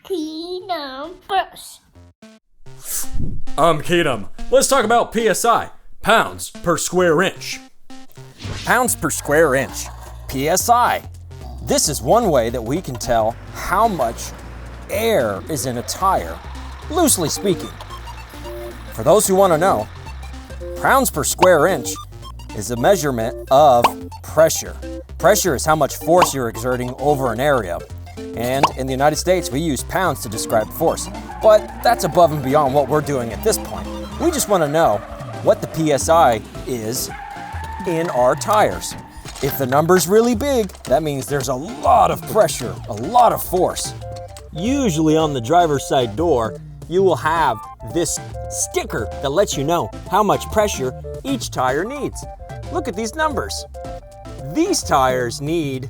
Keenumbers. I'm Keenum. Let's talk about PSI, pounds per square inch. Pounds per square inch, PSI. This is one way that we can tell how much air is in a tire, loosely speaking. For those who want to know, pounds per square inch is a measurement of pressure. Pressure is how much force you're exerting over an area. And in the United States, we use pounds to describe force. But that's above and beyond what we're doing at this point. We just want to know what the PSI is in our tires. If the number's really big, that means there's a lot of pressure, a lot of force. Usually on the driver's side door, you will have this sticker that lets you know how much pressure each tire needs. Look at these numbers. These tires need,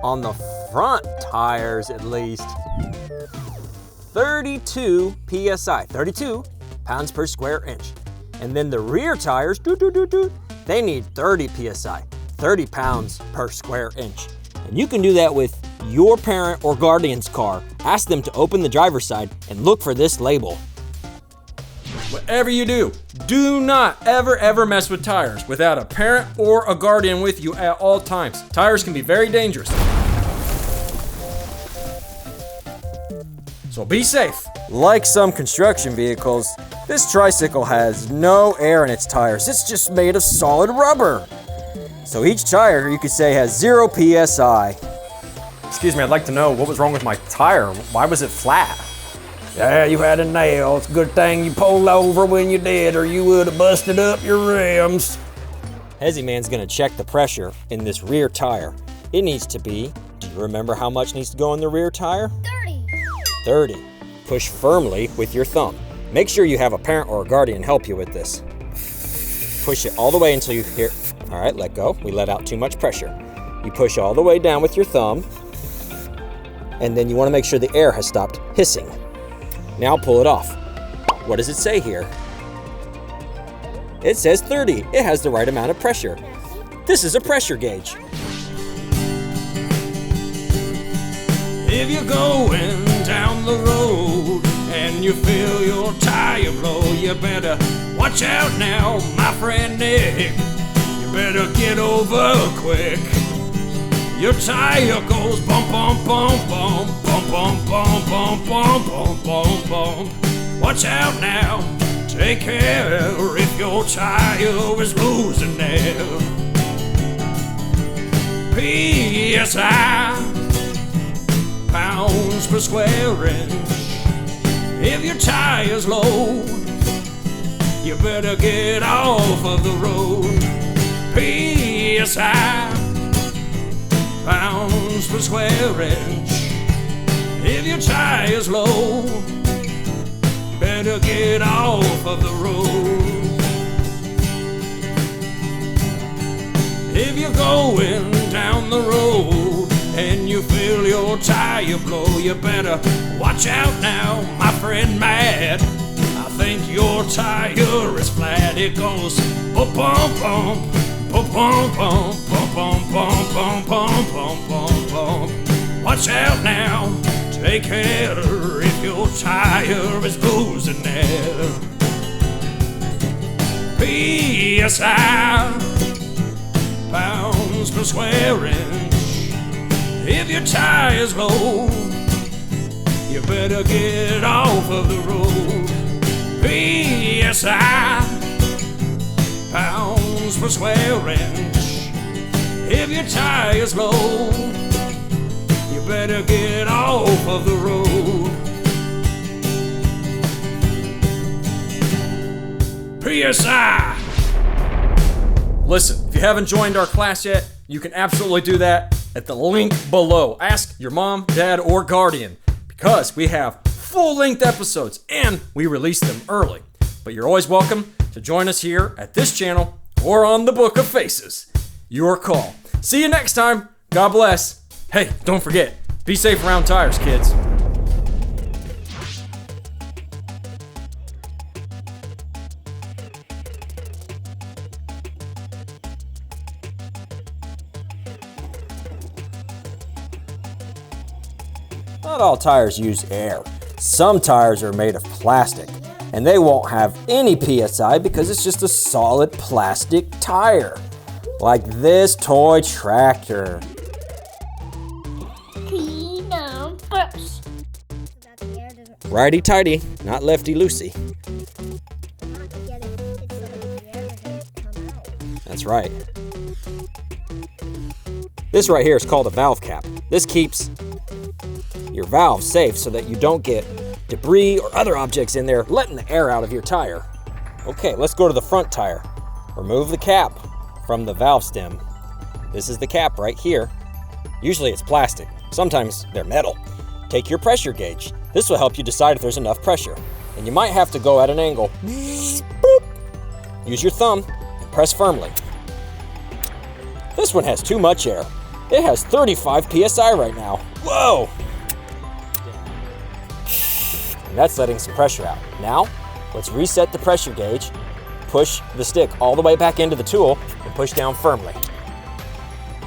on the front tires at least, 32 PSI, 32 pounds per square inch. And then the rear tires, they need 30 PSI, 30 pounds per square inch. And you can do that with your parent or guardian's car. Ask them to open the driver's side and look for this label. Whatever you do not ever mess with tires without a parent or a guardian with you at all times. Tires can be very dangerous. So be safe. Like some construction vehicles, this tricycle has no air in its tires. It's just made of solid rubber. So each tire, you could say, has 0 PSI. Excuse me, I'd like to know what was wrong with my tire. Why was it flat? Yeah, you had a nail. It's a good thing you pulled over when you did, or you would have busted up your rims. Hezzy Man's gonna check the pressure in this rear tire. It needs to be, do you remember how much needs to go in the rear tire? 30. Push firmly with your thumb. Make sure you have a parent or a guardian help you with this. Push it all the way until you hear, all right, let go. We let out too much pressure. You push all the way down with your thumb, and then you wanna make sure the air has stopped hissing. Now pull it off. What does it say here? It says 30. It has the right amount of pressure. This is a pressure gauge. If you're going down the road and you feel your tire blow, you better watch out now, my friend Nick. You better get over quick. Your tire goes bump, bump, bump, bump, bump, bump, bump, bump, bump, bump, bump, bump. Watch out now, take care if your tire is losing air. PSI, pounds per square inch. If your tire's low, you better get off of the road. PSI, pounds per square inch. If your tire's low, better get off of the road. If you're going down the road and you feel your tire blow, you better watch out now, my friend Matt. I think your tire is flat. It goes bump, bump, bump, bump, bump, bump, bump, bump, bump, bump, bump, bump, bump. Watch out now, take care if your tire is losing air. PSI, pounds per square inch. If your tire's low, you better get off of the road. PSI, pounds per square inch. If your tire's low, you better get off of the road. PSI. Listen, if you haven't joined our class yet, you can absolutely do that at the link below. Ask your mom, dad, or guardian, because we have full-length episodes and we release them early. But you're always welcome to join us here at this channel or on the Book of Faces. Your call. See you next time. God bless. Hey, don't forget, be safe around tires, kids. Not all tires use air. Some tires are made of plastic, and they won't have any PSI because it's just a solid plastic tire. Like this toy tractor. Keenumbers. Righty-tighty, not lefty-loosey. That's right. This right here is called a valve cap. This keeps your valve safe so that you don't get debris or other objects in there letting the air out of your tire. Okay, let's go to the front tire. Remove the cap from the valve stem. This is the cap right here. Usually it's plastic. Sometimes they're metal. Take your pressure gauge. This will help you decide if there's enough pressure. And you might have to go at an angle. Boop. Use your thumb and press firmly. This one has too much air. It has 35 PSI right now. Whoa! And that's letting some pressure out. Now, let's reset the pressure gauge, push the stick all the way back into the tool, and push down firmly.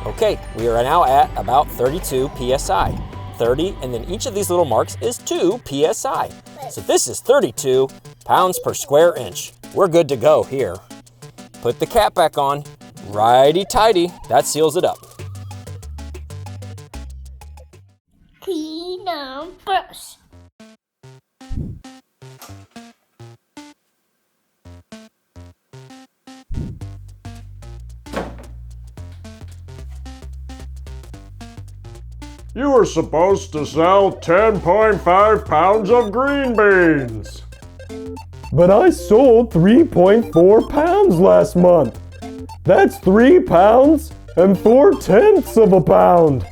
Okay, we are now at about 32 PSI. 30, and then each of these little marks is 2 PSI. So this is 32 pounds per square inch. We're good to go here. Put the cap back on, righty-tighty, that seals it up. Keenumbers. You were supposed to sell 10.5 pounds of green beans. But I sold 3.4 pounds last month. That's 3 pounds and 4/10 of a pound.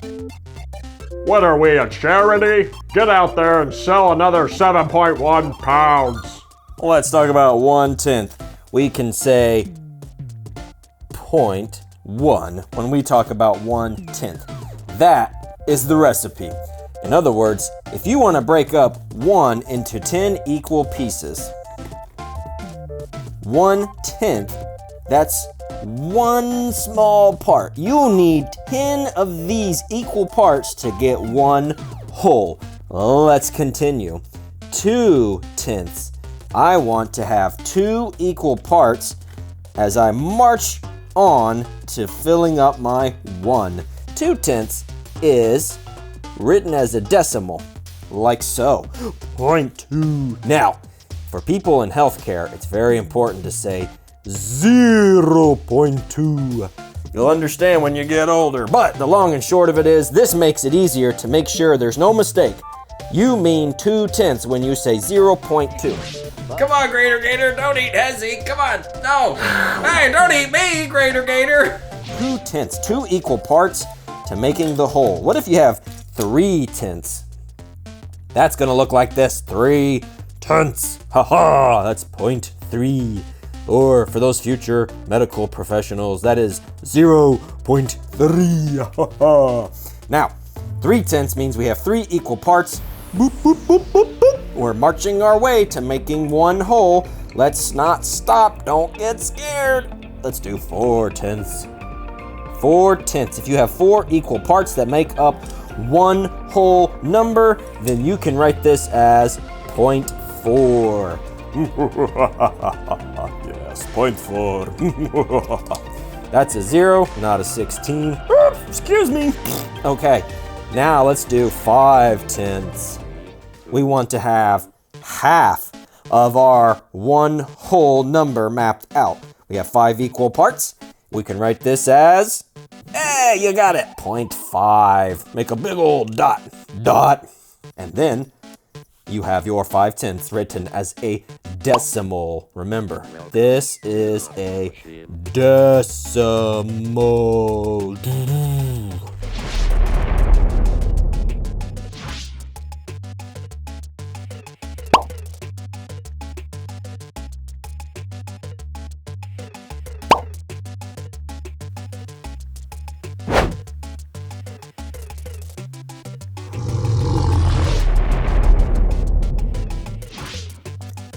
What are we, a charity? Get out there and sell another 7.1 pounds. Let's talk about 1/10. We can say 0.1 when we talk about 1/10. That is the recipe. In other words, if you want to break up 1 into 10 equal pieces, 1/10, that's one small part. You need 10 of these equal parts to get one whole. Let's continue. 2/10. I want to have 2 equal parts as I march on to filling up my 1. 2/10 is written as a decimal, like so. 0.2. Now, for people in healthcare, it's very important to say 0.2. You'll understand when you get older, but the long and short of it is, this makes it easier to make sure there's no mistake. You mean 2/10 when you say 0.2. Come on, Greater Gator, don't eat Hezzy. Come on, no. Hey, don't eat me, Greater Gator. 2/10, 2 equal parts to making the whole. What if you have 3/10? That's gonna look like this, 3/10. Haha, that's 0.3. Or for those future medical professionals, that is 0.3. Now, 3/10 means we have 3 equal parts. Boop, boop, boop, boop, boop. We're marching our way to making one whole. Let's not stop, don't get scared. Let's do 4/10. 4/10. If you have 4 equal parts that make up one whole number, then you can write this as 0.4. Yes, 0.4. That's a 0, not a 16. Excuse me. Okay, now let's do 5/10. We want to have half of our one whole number mapped out. We have 5 equal parts. We can write this as, hey, you got it, 0.5. Make a big old dot, dot. And then you have your 5/10 written as a decimal. Remember, this is a decimal.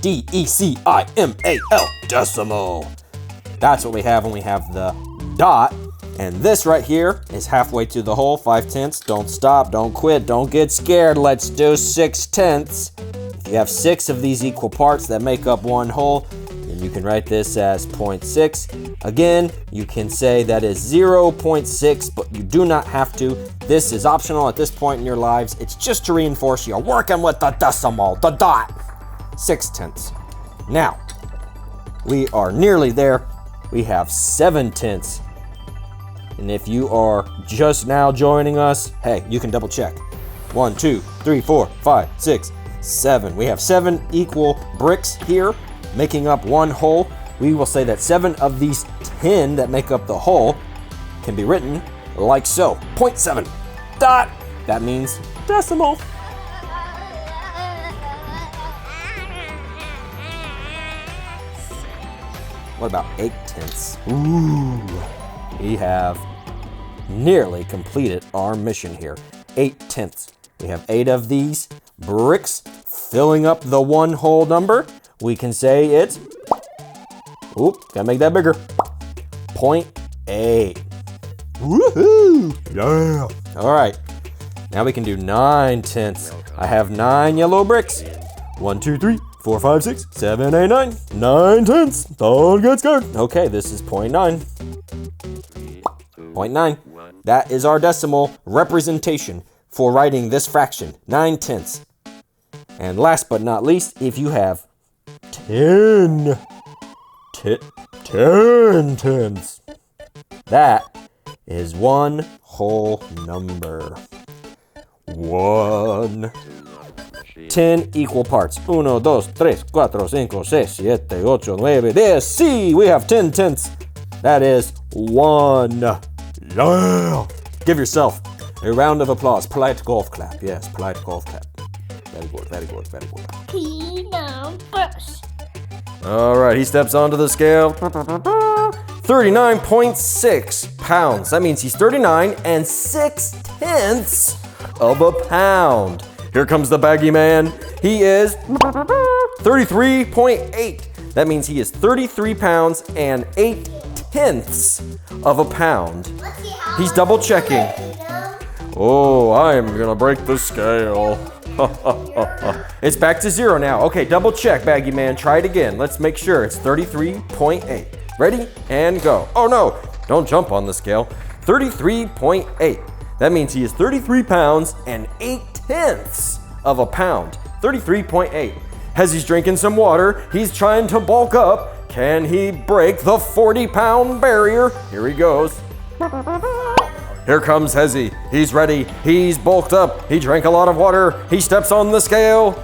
DECIMAL, decimal. That's what we have when we have the dot And this right here is halfway to the whole, 5/10. Don't stop, don't quit, don't get scared. Let's do 6/10. If you have 6 of these equal parts that make up one whole, then you can write this as 0.6. Again, you can say that is 0.6, but you do not have to. This is optional at this point in your lives. It's just to reinforce you're working with the decimal, the dot. 6/10. Now, we are nearly there. We have 7/10. And if you are just now joining us, hey, you can double check. 1, 2, 3, 4, 5, 6, 7. We have 7 equal bricks here, making up one whole. We will say that 7 of these 10 that make up the whole can be written like so. 0.7. Dot. That means decimal. What about 8/10? Ooh. We have nearly completed our mission here. 8/10. We have 8 of these bricks filling up the one whole number. We can say it's, gotta make that bigger, 0.8. Woohoo! Yeah! All right, now we can do 9/10. I have 9 yellow bricks. 1, 2, 3, 4, 5, 6, 7, 8, 9. 9/10. Don't get scared. Okay, this is 0.9. 0.9. That is our decimal representation for writing this fraction, 9/10. And last but not least, if you have 10 tenths, that is one whole number. 1. 10 equal parts. 1, 2, 3, 4, 5, 6, 7, 8, 9, 10. See, we have 10 tenths. That is 1. Yeah! Give yourself a round of applause. Polite golf clap. Yes, polite golf clap. Very good, very good, very good. Keenumbers. All right, he steps onto the scale. 39.6 pounds. That means he's 39 and 6/10 of a pound. Here comes the baggy man. He is 33.8. That means he is 33 pounds and 8/10 of a pound. He's double checking. Oh, I am gonna break the scale. It's back to 0 now. Okay, double check, baggy man. Try it again. Let's make sure it's 33.8. Ready? And go. Oh no, don't jump on the scale. 33.8. That means he is 33 pounds and 8/10 of a pound. 33.8. As he's drinking some water, he's trying to bulk up. Can he break the 40-pound barrier? Here he goes. Here comes Hezzy. He's ready. He's bulked up. He drank a lot of water. He steps on the scale.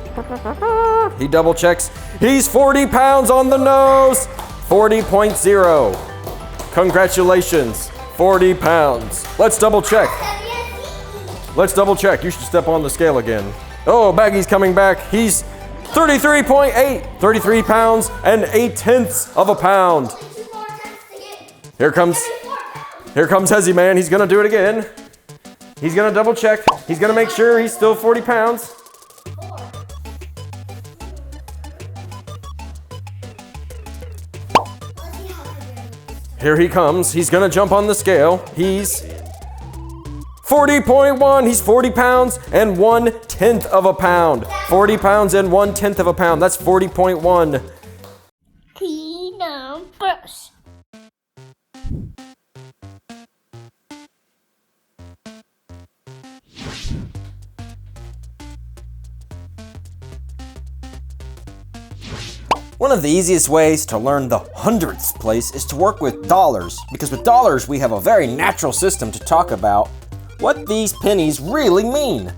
He double checks. He's 40 pounds on the nose. 40.0. Congratulations. 40 pounds. Let's double check. Let's double check. You should step on the scale again. Oh, Baggy's coming back. He's 33.8. 33 pounds and 8/10 of a pound. Here comes Hezzy Man. He's gonna do it again. He's gonna double check. He's gonna make sure he's still 40 pounds. Here he comes. He's gonna jump on the scale. He's 40.1. He's 40 pounds and 1/10 of a pound. 40 pounds and 1/10 of a pound. That's 40.1. Keenumbers. One of the easiest ways to learn the hundredths place is to work with dollars, because with dollars we have a very natural system to talk about what these pennies really mean.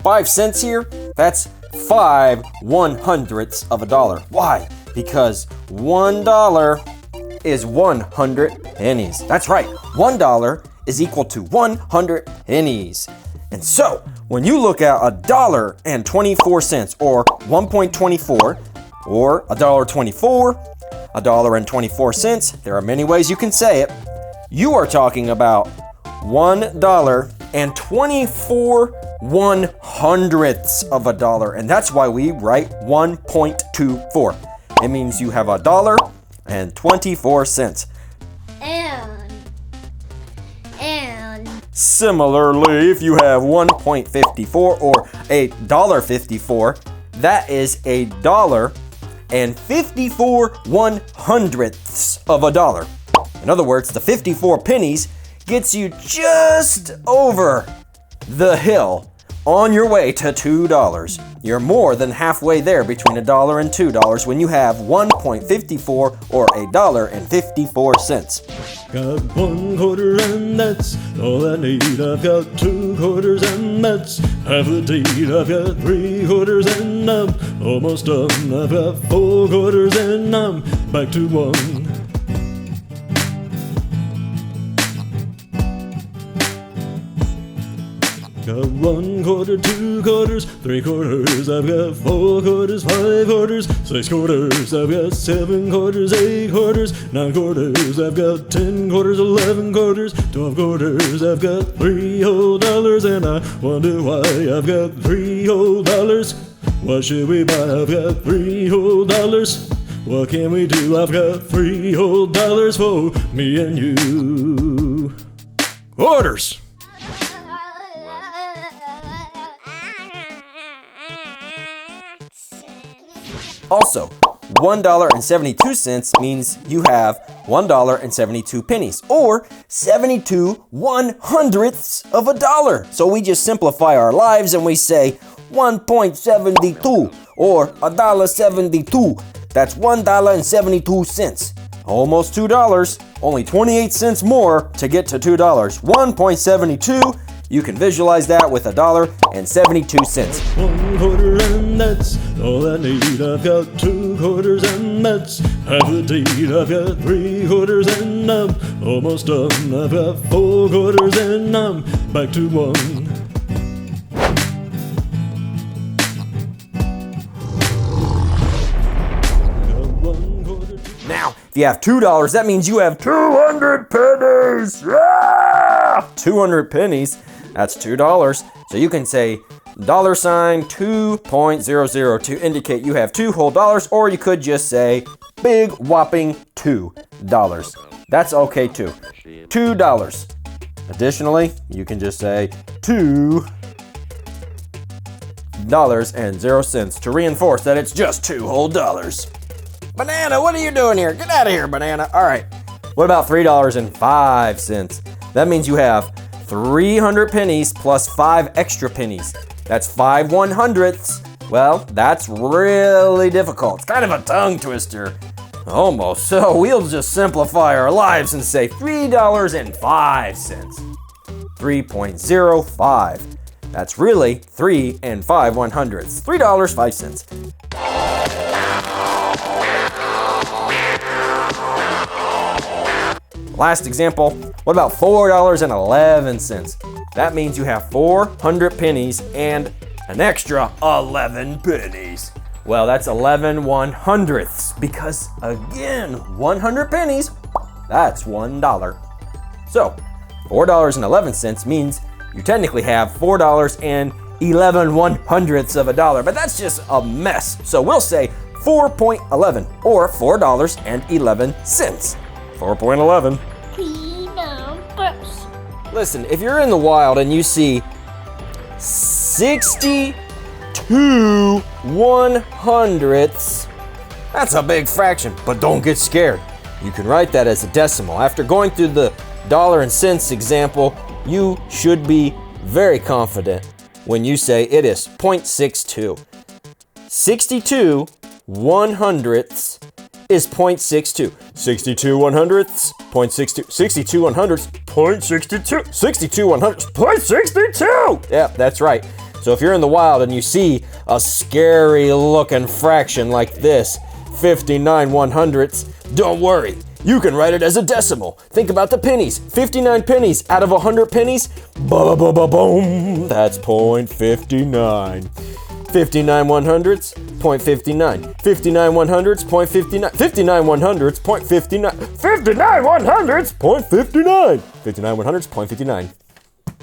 5 cents here, that's 5 1/100ths of a dollar. Why? Because $1 is 100 pennies. That's right, $1 is equal to 100 pennies. And so, when you look at $1.24 or 1.24, or $1.24, $1.24, there are many ways you can say it. You are talking about $1.24 1/100ths of a dollar, and that's why we write 1.24. It means you have $1.24. And Similarly, if you have 1.54 or $1.54, that is $1.54 of a dollar. In other words, the 54 pennies gets you just over the hill on your way to $2. You're more than halfway there between $1 and $2 when you have 1.54 or $1.54. Got 1 quarter and that's all I need. I've got 2 quarters and that's half a deed. I've got 3 quarters and I'm almost done. I've got 4 quarters and I'm back to 1. Got 1 quarter, 2 quarters, 3 quarters. I've got 4 quarters, 5 quarters, 6 quarters. I've got 7 quarters, 8 quarters, 9 quarters. I've got 10 quarters, 11 quarters, 12 quarters. I've got 3 whole dollars, and I wonder why I've got 3 whole dollars. What should we buy? I've got 3 whole dollars. What can we do? I've got 3 whole dollars for me and you. Quarters. Also, $1.72 means you have $1.72, or 72 1/100ths of a dollar. So we just simplify our lives and we say 1.72 or $1.72. That's $1.72. Almost $2, only 28 cents more to get to $2. 1.72. You can visualize that with $1.72. 1 quarter and that's all I need. I've got 2 quarters and that's half a deed. I've got 3 quarters and I'm almost done. I've got 4 quarters and I'm back to 1. Now, if you have $2, that means you have 200 pennies. Ah! 200 pennies. That's $2. So you can say $2.00 to indicate you have 2 whole dollars, or you could just say big whopping $2. That's okay too. $2. Additionally, you can just say $2.00 to reinforce that it's just 2 whole dollars. Banana, what are you doing here? Get out of here, Banana. All right. What about $3.05? That means you have 300 pennies plus 5 extra pennies. That's 5 1/100ths. Well, that's really difficult. It's kind of a tongue twister. Almost. So we'll just simplify our lives and say $3.05. 3.05. That's really 3 5 1/100ths. $3.05. Last example, what about $4.11? That means you have 400 pennies and an extra 11 pennies. Well, that's 11 1/100ths because, again, 100 pennies, that's $1. So, $4.11 means you technically have $4.11 1/100ths of a dollar, but that's just a mess. So we'll say 4.11 or $4.11. 4.11. Keenumbers. Listen, if you're in the wild and you see 62 1/100ths, that's a big fraction, but don't get scared. You can write that as a decimal. After going through the dollar and cents example, you should be very confident when you say it is 0.62. 62 1/100ths is 0.62. 62 1/100ths, 0.62. 62 1/100ths, 0.62. 62 1/100ths, 0.62. Yeah, that's right. So if you're in the wild and you see a scary looking fraction like this, 59 1/100ths, don't worry. You can write it as a decimal. Think about the pennies. 59 pennies out of 100 pennies, boom, that's 0.59. 59 1/100ths, 0.59. 59 1/100ths, 0.59. 59 1/100ths, 0.59. 59 1/100ths, 0.59. 59 1/100ths, 0.59.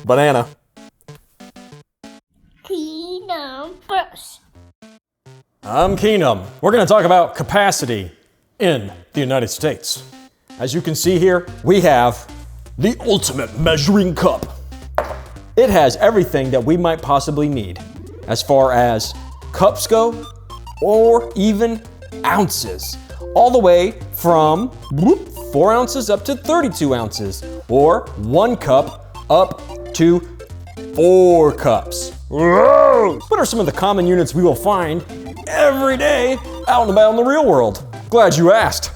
Banana. Keenumbers. I'm Keenum. We're going to talk about capacity in the United States. As you can see here, we have the ultimate measuring cup. It has everything that we might possibly need as far as cups go, or even ounces, all the way from 4 ounces up to 32 ounces, or 1 cup up to 4 cups. What are some of the common units we will find every day out and about in the real world? Glad you asked.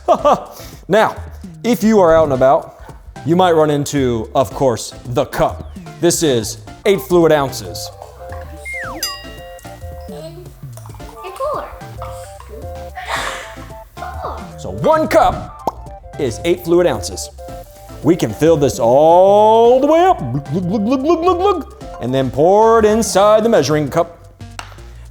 Now, if you are out and about, you might run into, of course, the cup. This is 8 fluid ounces. So 1 cup is 8 fluid ounces. We can fill this all the way up, and then pour it inside the measuring cup.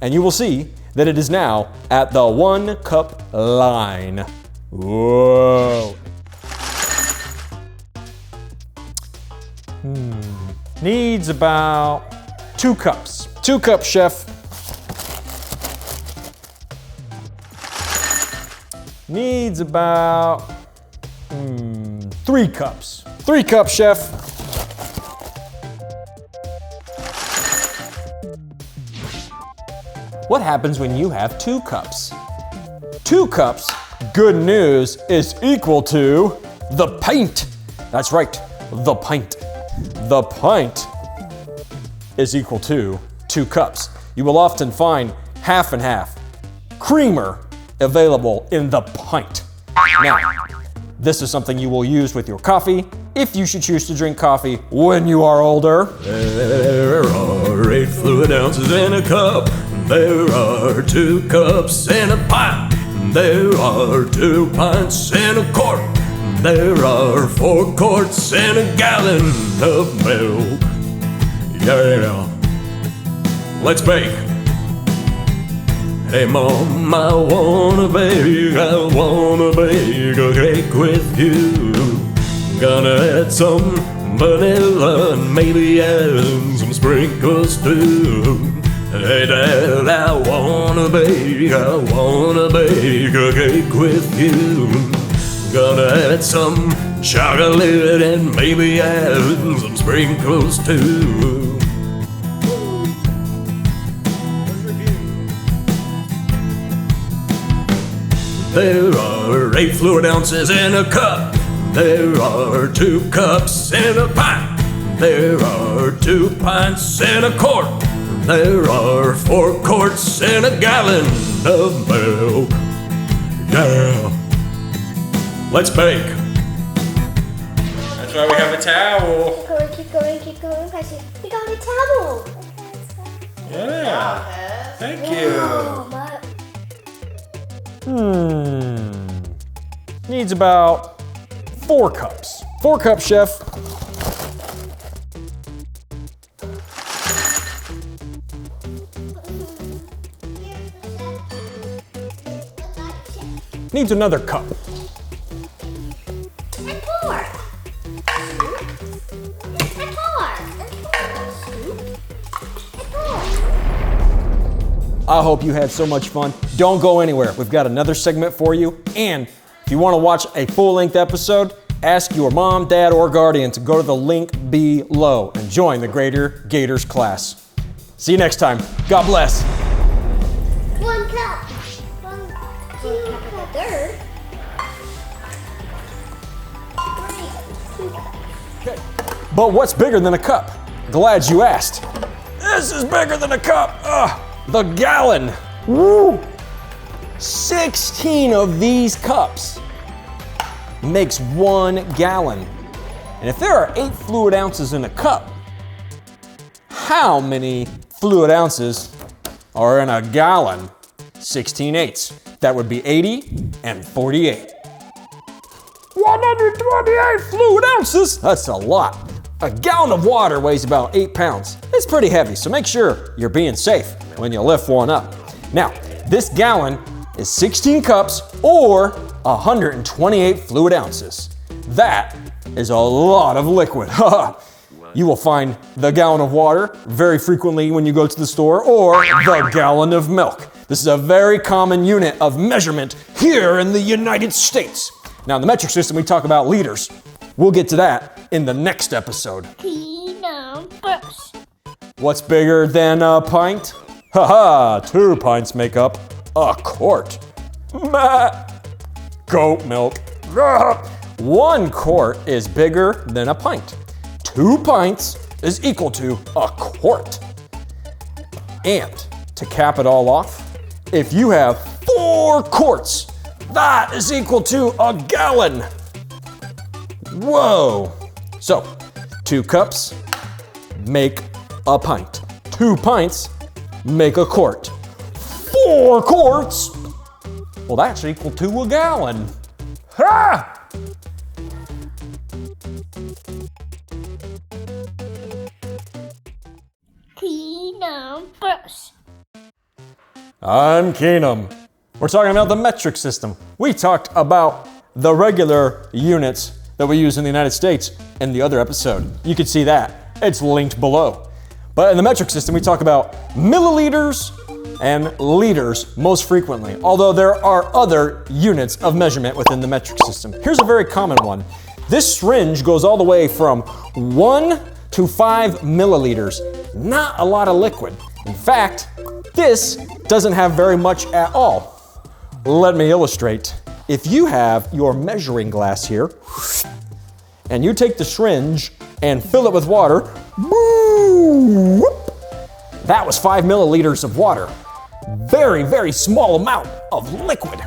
And you will see that it is now at the 1 cup line. Whoa. Needs about 2 cups. 2 cups, chef. Needs about 3 cups. 3 cups, chef. What happens when you have 2 cups? 2 cups, good news, is equal to the pint. That's right, the pint. The pint is equal to 2 cups. You will often find half and half creamer available in the pint. Now, this is something you will use with your coffee if you should choose to drink coffee when you are older. There are 8 fluid ounces in a cup. There are 2 cups in a pint. There are 2 pints in a quart. There are 4 quarts in a gallon of milk. Yeah. Let's bake. Hey Mom, I wanna bake a cake with you. Gonna add some vanilla and maybe add some sprinkles too. Hey Dad, I wanna bake a cake with you. Gonna add some chocolate and maybe add some sprinkles too. There are 8 fluid ounces in a cup. There are 2 cups in a pint. There are 2 pints in a quart. There are 4 quarts in a gallon of milk. Yeah. Let's bake. That's why we have a towel. Keep going, Precious. We got a towel. Yeah. Thank you. Needs about 4 cups. 4 cups, chef. Needs another cup. And 4. And 4. I hope you had so much fun. Don't go anywhere. We've got another segment for you. And if you want to watch a full-length episode, ask your mom, dad, or guardian to go to the link below and join the Greater Gators class. See you next time. God bless. 1 cup. 1, 2 cup. 3rd. 2 cups. But what's bigger than a cup? Glad you asked. This is bigger than a cup. The gallon. Woo! 16 of these cups makes 1 gallon. And if there are 8 fluid ounces in a cup, how many fluid ounces are in a gallon? 16 eighths. That would be 80 and 48. 128 fluid ounces! That's a lot. A gallon of water weighs about 8 pounds. It's pretty heavy, so make sure you're being safe when you lift one up. Now, this gallon is 16 cups or 128 fluid ounces. That is a lot of liquid. You will find the gallon of water very frequently when you go to the store, or the gallon of milk. This is a very common unit of measurement here in the United States. Now, in the metric system, we talk about liters. We'll get to that in the next episode. Keenumbers. What's bigger than a pint? Haha, 2 pints make up a quart. Goat milk. 1 quart is bigger than a pint. 2 pints is equal to a quart. And to cap it all off, if you have 4 quarts, that is equal to a gallon. Whoa. So, 2 cups make a pint. 2 pints make a quart. 4 quarts, well, that's equal to a gallon. Ha! Keenumbers. I'm Keenum. We're talking about the metric system. We talked about the regular units that we use in the United States in the other episode. You can see that. It's linked below. But in the metric system, we talk about milliliters and liters most frequently, although there are other units of measurement within the metric system. Here's a very common one. This syringe goes all the way from 1 to 5 milliliters. Not a lot of liquid. In fact, this doesn't have very much at all. Let me illustrate. If you have your measuring glass here, and you take the syringe and fill it with water, that was 5 milliliters of water. Very, very small amount of liquid.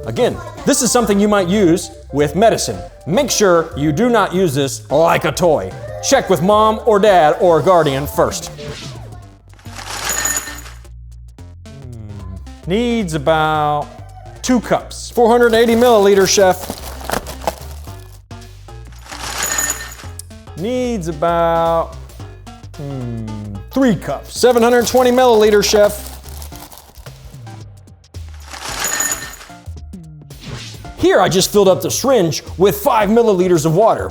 Again, this is something you might use with medicine. Make sure you do not use this like a toy. Check with mom or dad or guardian first. Needs about 2 cups. 480 milliliters, chef. Needs about 3 cups. 720 milliliters, chef. Here I just filled up the syringe with 5 milliliters of water.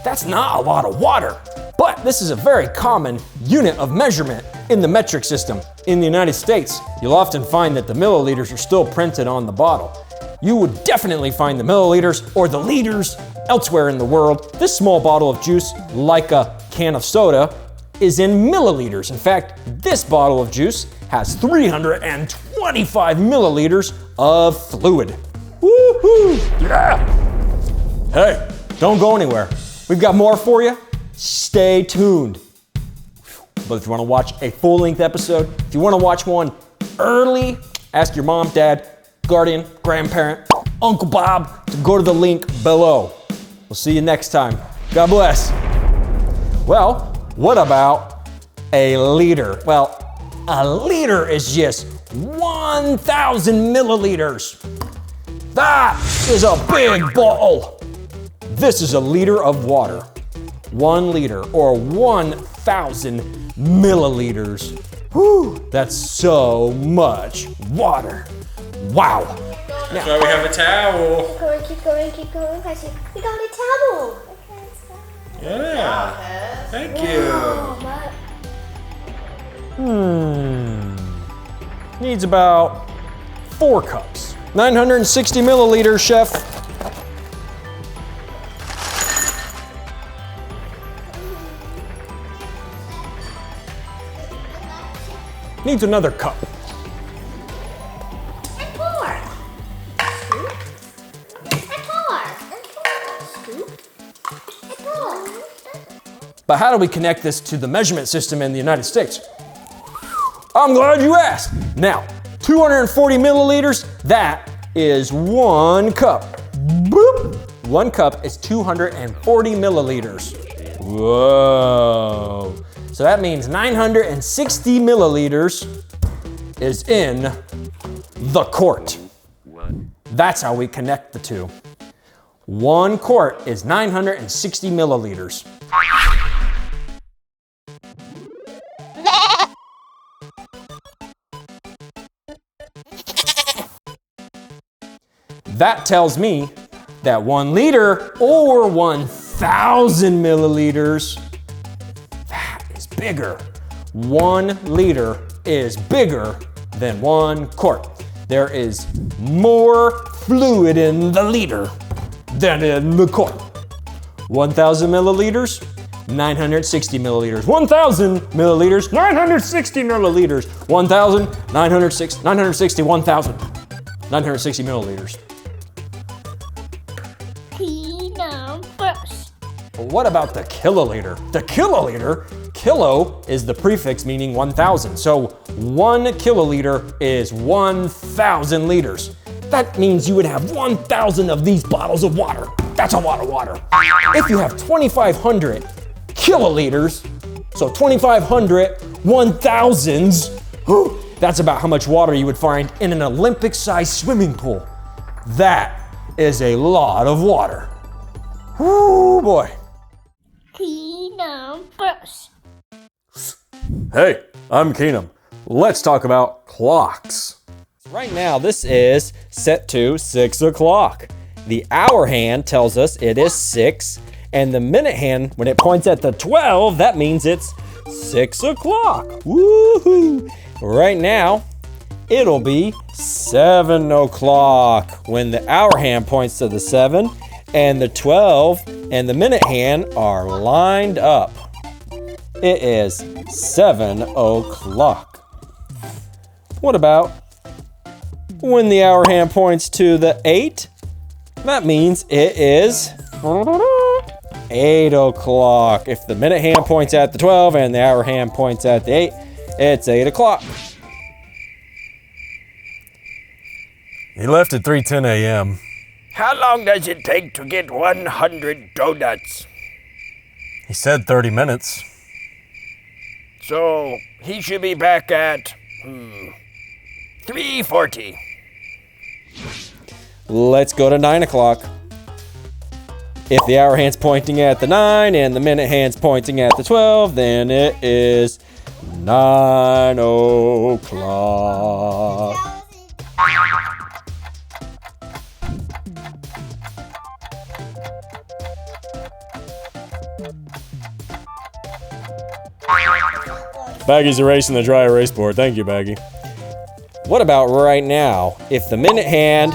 That's not a lot of water, but this is a very common unit of measurement in the metric system. In the United States, you'll often find that the milliliters are still printed on the bottle. You would definitely find the milliliters or the liters elsewhere in the world. This small bottle of juice, like a can of soda, is in milliliters. In fact, this bottle of juice has 325 milliliters of fluid. Woohoo! Yeah! Hey, don't go anywhere. We've got more for you. Stay tuned. But if you want to watch a full-length episode, if you want to watch one early, ask your mom, dad, guardian, grandparent, Uncle Bob to go to the link below. We'll see you next time. God bless. Well, what about a liter? Well, a liter is just 1,000 milliliters. That is a big bottle. This is a liter of water. 1 liter or 1,000 milliliters. Whew, that's so much water. Wow. That's why we have a towel. Keep going. We got a towel. Yeah. Thank you. Needs about 4 cups. 960 milliliters, chef. Needs another cup. And 4. Scoop. And 4. Scoop. And 4. But how do we connect this to the measurement system in the United States? I'm glad you asked. Now, 240 milliliters, that is 1 cup. Boop. 1 cup is 240 milliliters. Whoa. So that means 960 milliliters is in the quart. That's how we connect the two. 1 quart is 960 milliliters. That tells me that 1 liter or 1,000 milliliters, that is bigger. 1 liter is bigger than 1 quart. There is more fluid in the liter than in the quart. 1,000 milliliters, 960 milliliters. 1,000 milliliters, 960 milliliters. 1,000, 960, 1,000. 960 milliliters. Keenumbers. What about the kiloliter? The kiloliter, kilo is the prefix meaning 1,000. So 1 kiloliter is 1,000 liters. That means you would have 1,000 of these bottles of water. That's a lot of water. If you have 2,500 kiloliters, so 2,500 1,000s, that's about how much water you would find in an Olympic-sized swimming pool. That is a lot of water. Whoo, boy. Keenumbers. Hey, I'm Keenum. Let's talk about clocks. Right now, this is set to 6 o'clock. The hour hand tells us it is 6, and the minute hand, when it points at the 12, that means it's 6 o'clock. Woohoo! Right now, it'll be 7 o'clock when the hour hand points to the 7, and the 12 and the minute hand are lined up. It is 7 o'clock. What about when the hour hand points to the 8? That means it is 8 o'clock. If the minute hand points at the 12 and the hour hand points at the 8, it's 8 o'clock. He left at 3:10 a.m. How long does it take to get 100 donuts? He said 30 minutes. So he should be back at 3:40. Let's go to 9 o'clock. If the hour hand's pointing at the 9 and the minute hand's pointing at the 12, then it is 9 o'clock. Baggy's erasing the dry erase board. Thank you, Baggy. What about right now? If the minute hand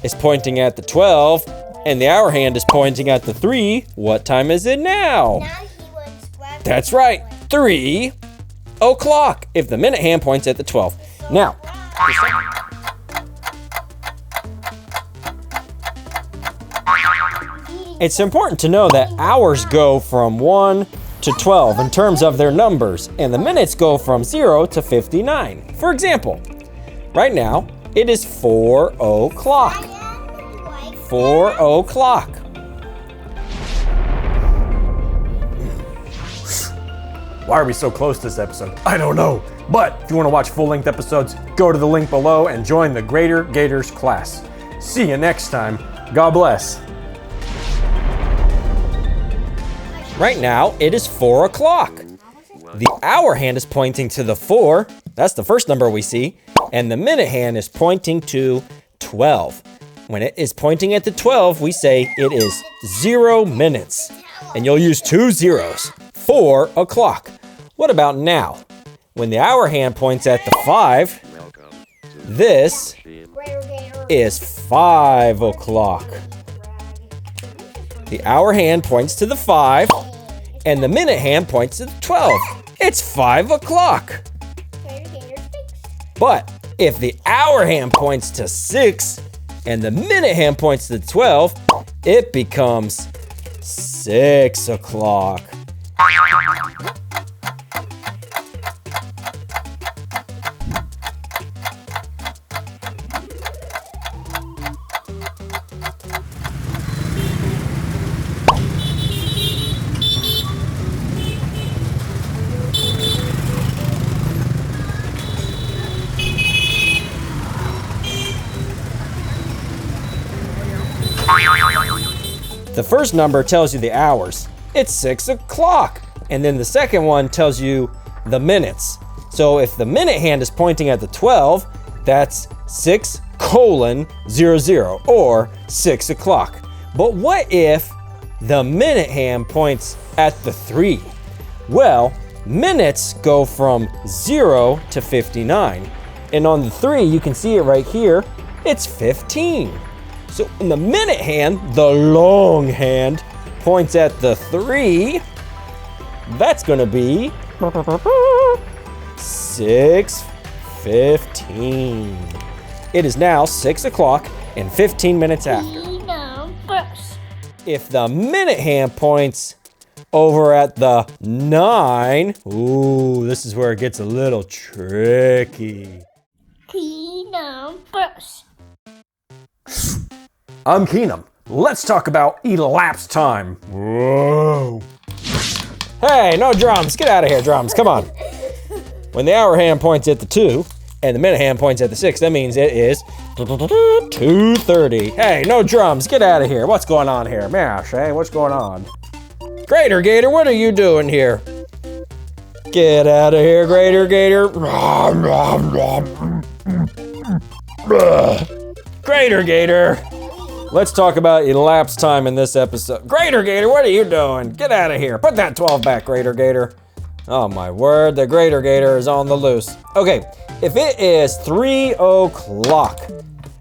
is pointing at the 12 and the hour hand is pointing at the 3, what time is it now? Now he wants grab. That's right, 3 o'clock if the minute hand points at the 12. Now, it's important to know that hours go from 1 to 12 in terms of their numbers, and the minutes go from 0 to 59. For example, right now, it is 4 o'clock. 4 o'clock. Why are we so close this episode? I don't know. But if you want to watch full-length episodes, go to the link below and join the Greater Gators class. See you next time. God bless. Right now, it is 4 o'clock. The hour hand is pointing to the 4. That's the first number we see. And the minute hand is pointing to 12. When it is pointing at the 12, we say it is 0 minutes. And you'll use 2 zeros. 4 o'clock. What about now? When the hour hand points at the 5, this is 5 o'clock. The hour hand points to the 5, and the minute hand points to the 12. It's 5 o'clock. But if the hour hand points to 6, and the minute hand points to the 12, it becomes 6 o'clock. The first number tells you the hours. It's 6 o'clock. And then the second one tells you the minutes. So if the minute hand is pointing at the 12, that's 6:00 or 6 o'clock. But what if the minute hand points at the 3? Well, minutes go from 0 to 59. And on the 3, you can see it right here, it's 15. So in the minute hand, the long hand, points at the 3, That's gonna be 6:15. It is now 6 o'clock and 15 minutes after. Keenumbers. If the minute hand points over at the 9, ooh, this is where it gets a little tricky. Keenumbers. I'm Keenum. Let's talk about elapsed time. Whoa. Hey, no drums. Get out of here, drums. Come on. When the hour hand points at the 2 and the minute hand points at the 6, that means it is 2:30. Hey, no drums. Get out of here. What's going on here? Mash, hey, what's going on? Grater Gator, what are you doing here? Get out of here, Grater Gator. Grater Gator. Let's talk about elapsed time in this episode. Grater Gator, what are you doing? Get out of here. Put that 12 back, Grater Gator. Oh my word, the Grater Gator is on the loose. Okay, if it is 3 o'clock,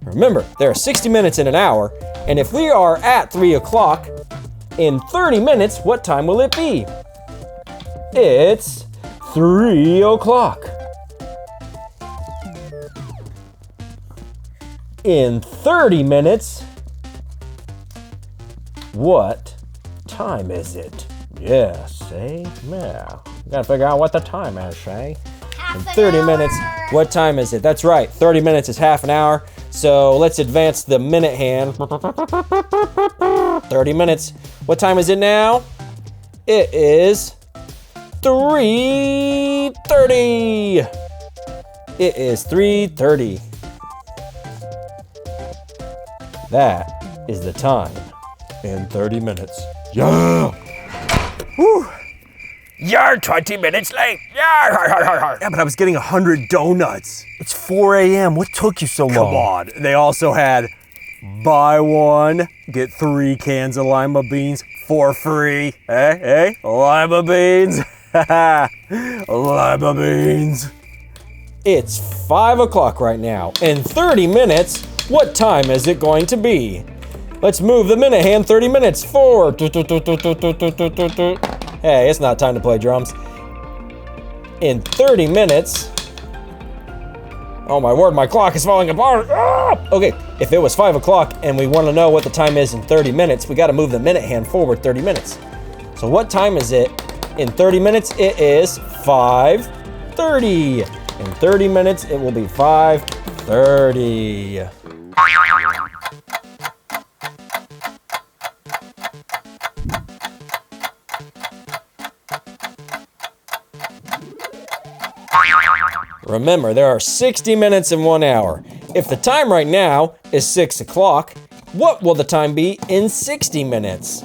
remember, there are 60 minutes in an hour, and if we are at 3 o'clock, in 30 minutes, what time will it be? It's 3 o'clock. In 30 minutes, what time is it? Yes, eh? Yeah. You gotta figure out what the time is, eh? In 30 minutes, what time is it? That's right, 30 minutes is half an hour. So let's advance the minute hand. 30 minutes. What time is it now? It is 3:30. It is 3:30. That is the time in 30 minutes. Yeah. Whew. You're 20 minutes late. Yeah, but I was getting 100 donuts. It's 4 a.m. What took you so long? Come on. They also had buy one, get 3 cans of lima beans for free. Hey, lima beans. Lima beans. It's 5 o'clock right now. In 30 minutes, what time is it going to be? Let's move the minute hand 30 minutes forward. Hey, it's not time to play drums. In 30 minutes, oh my word, my clock is falling apart. Ah! Okay, if it was 5 o'clock and we want to know what the time is in 30 minutes, we got to move the minute hand forward 30 minutes. So what time is it in 30 minutes? It is 5:30. In 30 minutes, it will be 5:30. Remember, there are 60 minutes in 1 hour. If the time right now is 6 o'clock, what will the time be in 60 minutes?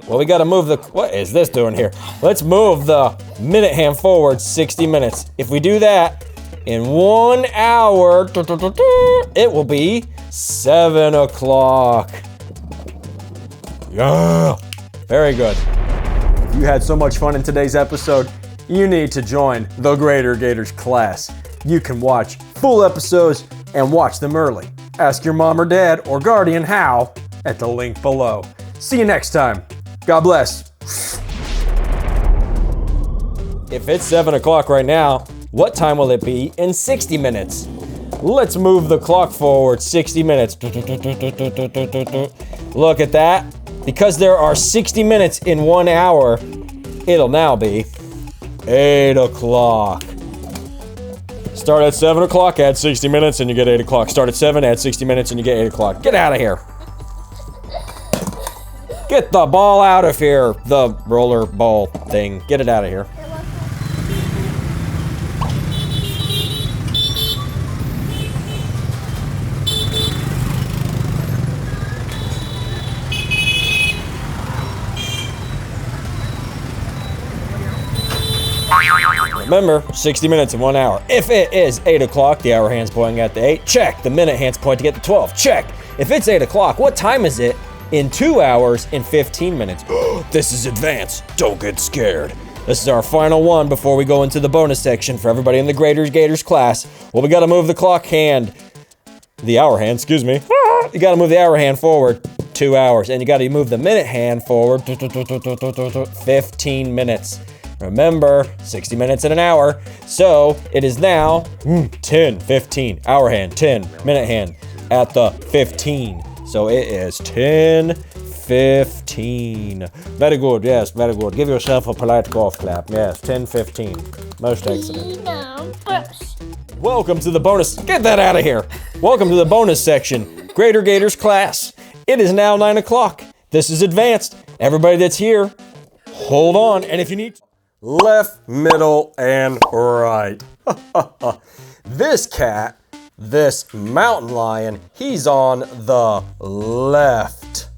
Well, we gotta move the, what is this doing here? Let's move the minute hand forward 60 minutes. If we do that, in 1 hour, it will be 7 o'clock. Yeah. Very good. You had so much fun in today's episode. You need to join the Grater Gators class. You can watch full episodes and watch them early. Ask your mom or dad or guardian how at the link below. See you next time. God bless. If it's 7 o'clock right now, what time will it be in 60 minutes? Let's move the clock forward 60 minutes. Look at that. Because there are 60 minutes in 1 hour, it'll now be 8 o'clock. Start at 7 o'clock, add 60 minutes, and you get 8 o'clock. Start at 7, add 60 minutes, and you get 8 o'clock. Get out of here. Get the ball out of here. The roller ball thing. Get it out of here. Remember, 60 minutes in 1 hour. If it is 8 o'clock, the hour hand's pointing at the 8. Check. The minute hand's pointing at the 12. Check. If it's 8 o'clock, what time is it in 2 hours and 15 minutes? This is advanced. Don't get scared. This is our final one before we go into the bonus section for everybody in the Graders Gators class. Well, we gotta move the clock hand. The hour hand, excuse me. You gotta move the hour hand forward 2 hours, and you gotta move the minute hand forward 15 minutes. Remember, 60 minutes in an hour. So it is now 10, 15, hour hand, 10, minute hand at the 15. So it is 10, 15. Very good, yes, very good. Give yourself a polite golf clap. Yes, 10, 15. Most excellent. Keenumbers. Welcome to the bonus. Get that out of here. Welcome to the bonus section. Greater Gators class. It is now 9 o'clock. This is advanced. Everybody that's here, hold on. And if you need Left, middle, and right. This cat, this mountain lion, he's on the left.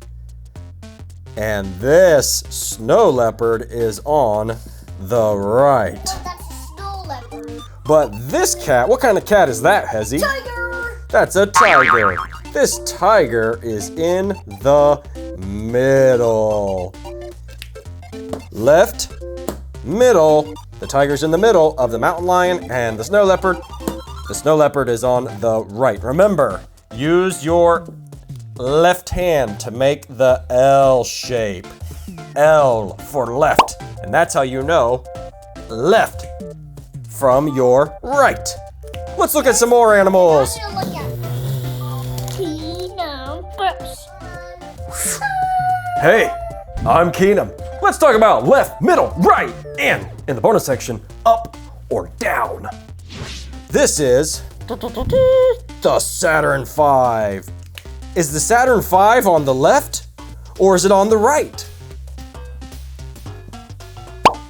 And this snow leopard is on the right. That's a snow leopard. But this cat, what kind of cat is that, Hezzy? Tiger. That's a tiger. This tiger is in the middle. Left, middle. The tiger's in the middle of the mountain lion and the snow leopard. The snow leopard is on the right. Remember, use your left hand to make the L shape. L for left. And that's how you know left from your right. Let's look at some more animals. I'm gonna look at Keenumbers. Hey, I'm Keenum. Let's talk about left, middle, right, and in the bonus section, up or down. This is the Saturn V. Is the Saturn V on the left or is it on the right?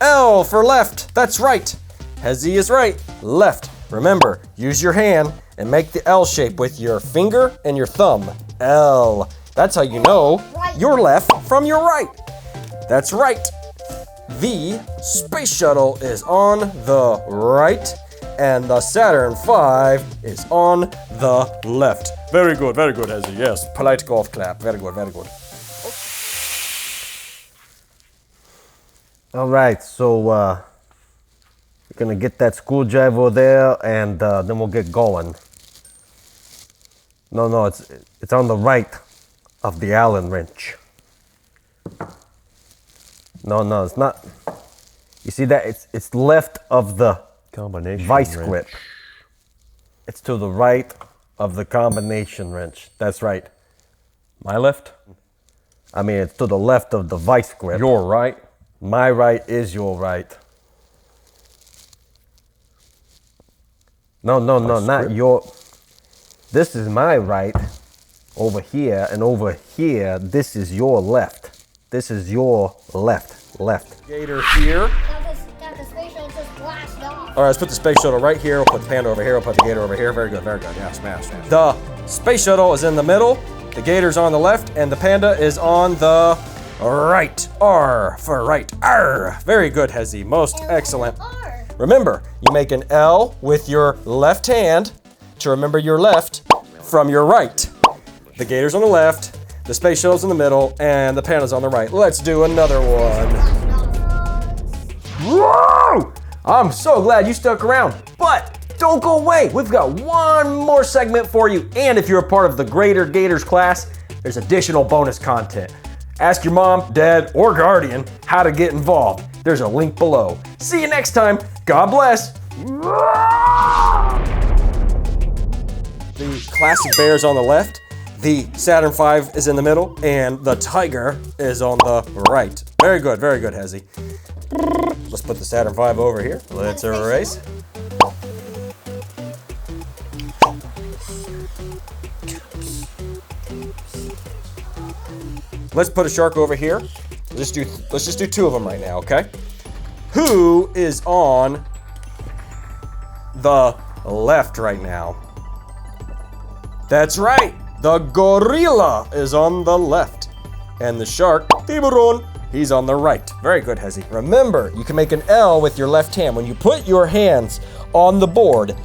L for left, that's right. Hezzy is right, left. Remember, use your hand and make the L shape with your finger and your thumb. L. That's how you know you're left from your right. That's right. The space shuttle is on the right and the Saturn V is on the left. Very good, Hezzy. Yes, polite golf clap. Very good, very good. All right, so we're gonna get that screwdriver there, and then we'll get going. No, it's on the right of the Allen wrench. No, it's not. You see that? It's left of the Combination vice wrench. grip. It's to the right of the combination wrench. That's right. My left? I mean, it's to the left of the vice grip. Your right? My right is your right. No, not your. This is my right over here, and over here, this is your left. This is your left. Gator here. Got the space shuttle just blasted off. All right, let's put the space shuttle right here. We'll put the panda over here. We'll put the gator over here. Very good. Yeah, smash. The space shuttle is in the middle. The gator's on the left, and the panda is on the right. R for right. R. Very good, Hezzy. Most excellent. R. Remember, you make an L with your left hand to remember your left from your right. The gator's on the left, the space shuttle's in the middle, and the panda's on the right. Let's do another one. Whoa! I'm so glad you stuck around, but don't go away. We've got one more segment for you, and if you're a part of the Greater Gators class, there's additional bonus content. Ask your mom, dad, or guardian how to get involved. There's a link below. See you next time. God bless. The classic bear's on the left, the Saturn V is in the middle, and the tiger is on the right. Very good, Hezzy. Let's put the Saturn V over here. Let's erase. Let's put a shark over here. Let's just do two of them right now, okay? Who is on the left right now? That's right. The gorilla is on the left. And the shark, tiburon, he's on the right. Very good, Hezzy. Remember, you can make an L with your left hand. When you put your hands on the board,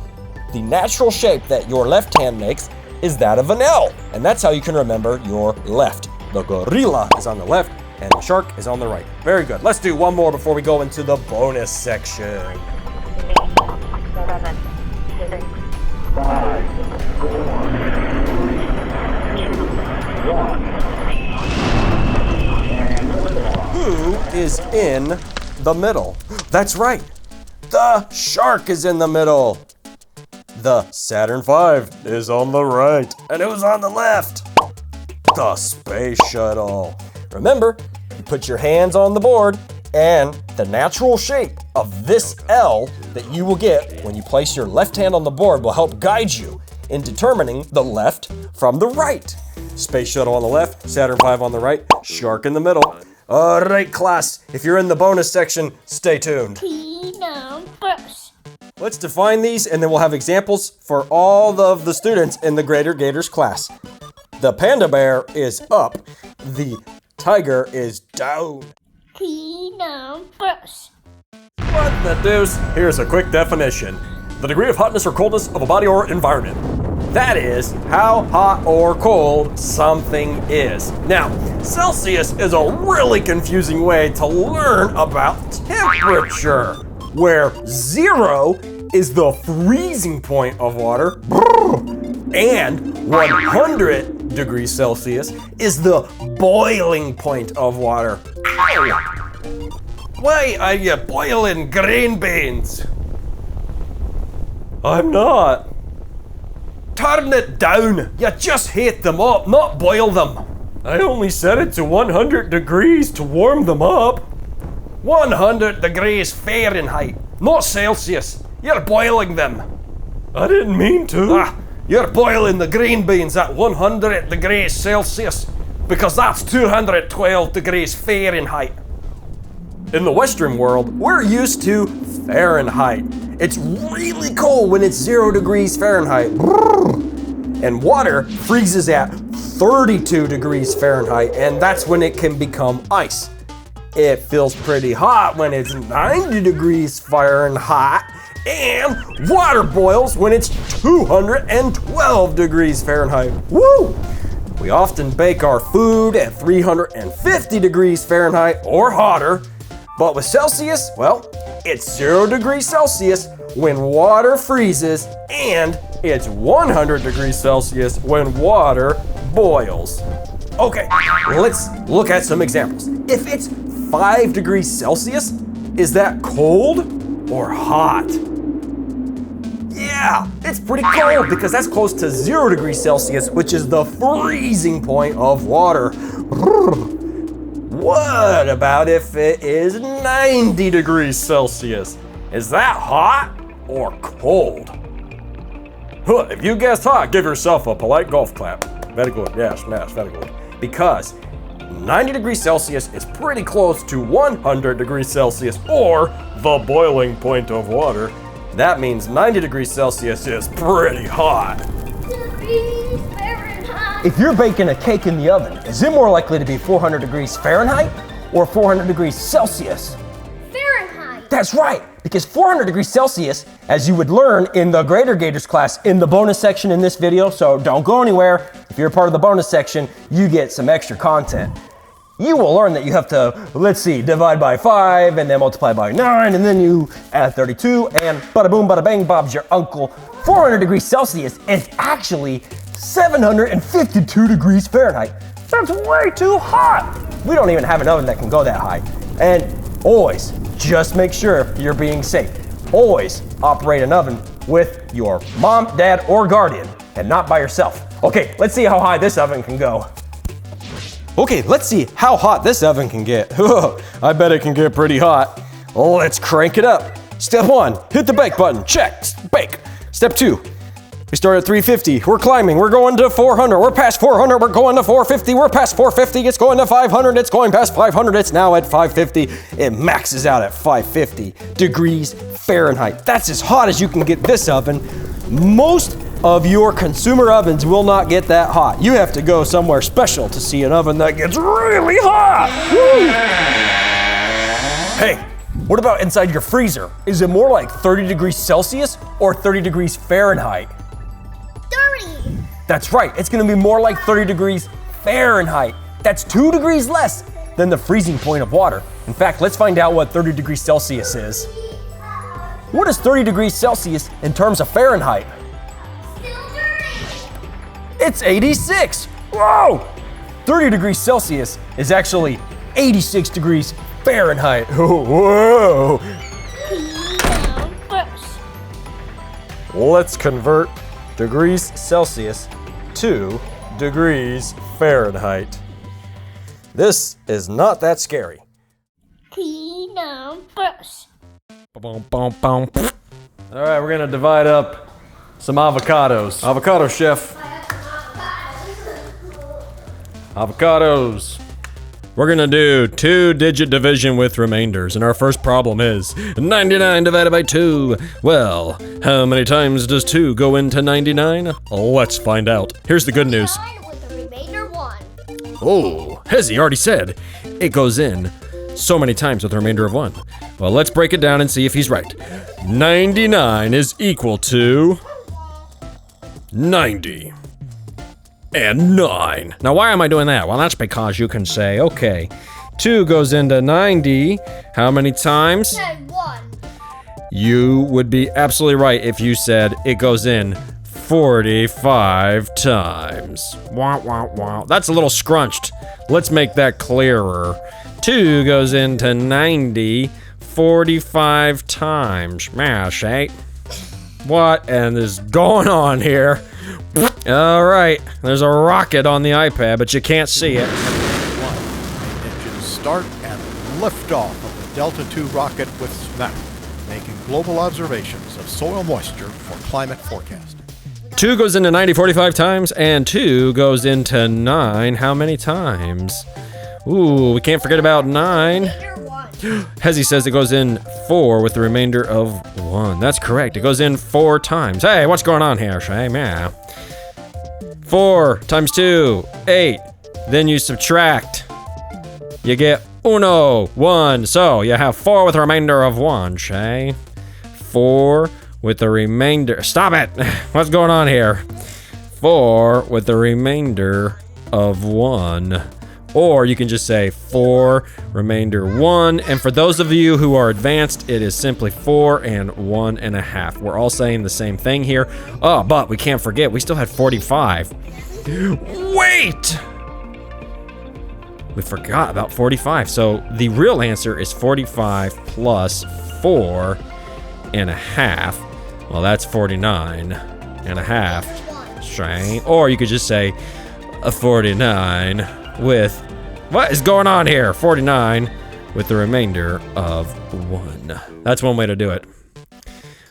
the natural shape that your left hand makes is that of an L. And that's how you can remember your left. The gorilla is on the left and the shark is on the right. Very good. Let's do one more before we go into the bonus section. 7, 6, 5, 4, 3, 2, 1. Who is in the middle. That's right. The shark is in the middle. The Saturn V is on the right. And who's on the left? The space shuttle. Remember, you put your hands on the board and the natural shape of this L that you will get when you place your left hand on the board will help guide you in determining the left from the right. Space shuttle on the left, Saturn V on the right, shark in the middle. All right, class, if you're in the bonus section, stay tuned. Keenumbers. Let's define these and then we'll have examples for all of the students in the Greater Gators class. The panda bear is up, the tiger is down. Keenumbers. What the deuce? Here's a quick definition. The degree of hotness or coldness of a body or environment. That is how hot or cold something is. Now, Celsius is a really confusing way to learn about temperature, where 0 is the freezing point of water, and 100 degrees Celsius is the boiling point of water. Ow. Why are you boiling green beans? I'm not. Turn it down. You just heat them up, not boil them. I only set it to 100 degrees to warm them up. 100 degrees Fahrenheit, not Celsius. You're boiling them. I didn't mean to. You're boiling the green beans at 100 degrees Celsius because that's 212 degrees Fahrenheit. In the Western world, we're used to Fahrenheit. It's really cold when it's 0 degrees Fahrenheit. And water freezes at 32 degrees Fahrenheit, and that's when it can become ice. It feels pretty hot when it's 90 degrees Fahrenheit, and water boils when it's 212 degrees Fahrenheit. Woo! We often bake our food at 350 degrees Fahrenheit or hotter, but with Celsius, well, it's 0 degrees Celsius when water freezes, and it's 100 degrees Celsius when water boils. Okay, let's look at some examples. If it's 5 degrees Celsius, is that cold or hot? Yeah, it's pretty cold because that's close to 0 degrees Celsius, which is the freezing point of water. What about if it is 90 degrees Celsius? Is that hot or cold? If you guessed hot, give yourself a polite golf clap. Very good, yes, very good. Because 90 degrees Celsius is pretty close to 100 degrees Celsius, or the boiling point of water. That means 90 degrees Celsius is pretty hot. Degrees Fahrenheit. If you're baking a cake in the oven, is it more likely to be 400 degrees Fahrenheit or 400 degrees Celsius? Fahrenheit. That's right, because 400 degrees Celsius, as you would learn in the Greater Gators class in the bonus section in this video, so don't go anywhere. If you're a part of the bonus section, you get some extra content. You will learn that you have to, let's see, divide by 5 and then multiply by 9 and then you add 32 and bada boom, bada bang, Bob's your uncle. 400 degrees Celsius is actually 752 degrees Fahrenheit. That's way too hot. We don't even have an oven that can go that high. And always, just make sure you're being safe. Always operate an oven with your mom, dad, or guardian and not by yourself. Okay, let's see how high this oven can go. Okay, let's see how hot this oven can get. I bet it can get pretty hot. Let's crank it up. Step 1, hit the bake button, check, bake. Step 2, we start at 350, we're climbing, we're going to 400, we're past 400, we're going to 450, we're past 450, it's going to 500, it's going past 500, it's now at 550, it maxes out at 550 degrees Fahrenheit. That's as hot as you can get this oven. Most of your consumer ovens will not get that hot. You have to go somewhere special to see an oven that gets really hot. Woo! Hey, what about inside your freezer? Is it more like 30 degrees Celsius or 30 degrees Fahrenheit? 30. That's right, it's gonna be more like 30 degrees Fahrenheit. That's 2 degrees less than the freezing point of water. In fact, let's find out what 30 degrees Celsius is. What is 30 degrees Celsius in terms of Fahrenheit? It's 86. Whoa! 30 degrees Celsius is actually 86 degrees Fahrenheit. Whoa! Keenumbers. Let's convert degrees Celsius to degrees Fahrenheit. This is not that scary. Keenumbers. Boom, boom, boom. All right, we're gonna divide up some avocados. Avocado chef. Avocados. We're gonna do 2-digit division with remainders, and our first problem is 99 divided by 2. Well, how many times does 2 go into 99? Let's find out. Here's the good news. 9 with the remainder 1. Oh, Hezzy already said it goes in so many times with a remainder of 1. Well, let's break it down and see if he's right. 99 is equal to 90 and 9. Now, why am I doing that? Well, that's because you can say, okay, 2 goes into 90 how many times? And 1. You would be absolutely right if you said it goes in 45 times. Wah, wah, wah. That's a little scrunched. Let's make that clearer. 2 goes into 90 45 times. Mash, eh? What and is going on here? All right, there's a rocket on the iPad, but you can't see it. Engines start and liftoff of the Delta II rocket with SMAC, making global observations of soil moisture for climate forecasting. 2 goes into 90 45 times, and 2 goes into 9 how many times? Ooh, we can't forget about 9. Remainder 1. Hezzy says it goes in 4 with the remainder of 1. That's correct. It goes in 4 times. Hey, what's going on here, Shay? Yeah. 4 times 2, 8. Then you subtract. You get 1. So you have 4 with a remainder of 1, Shay. 4 with the remainder. Stop it! What's going on here? 4 with the remainder of 1. Or you can just say 4, remainder 1. And for those of you who are advanced, it is simply 4 and 1.5. We're all saying the same thing here. Oh, but we can't forget, we still had 45. Wait! We forgot about 45. So the real answer is 45 plus 4.5. Well, that's 49.5. Straight. Or you could just say a 49 with, what is going on here? 49 with the remainder of 1. That's one way to do it.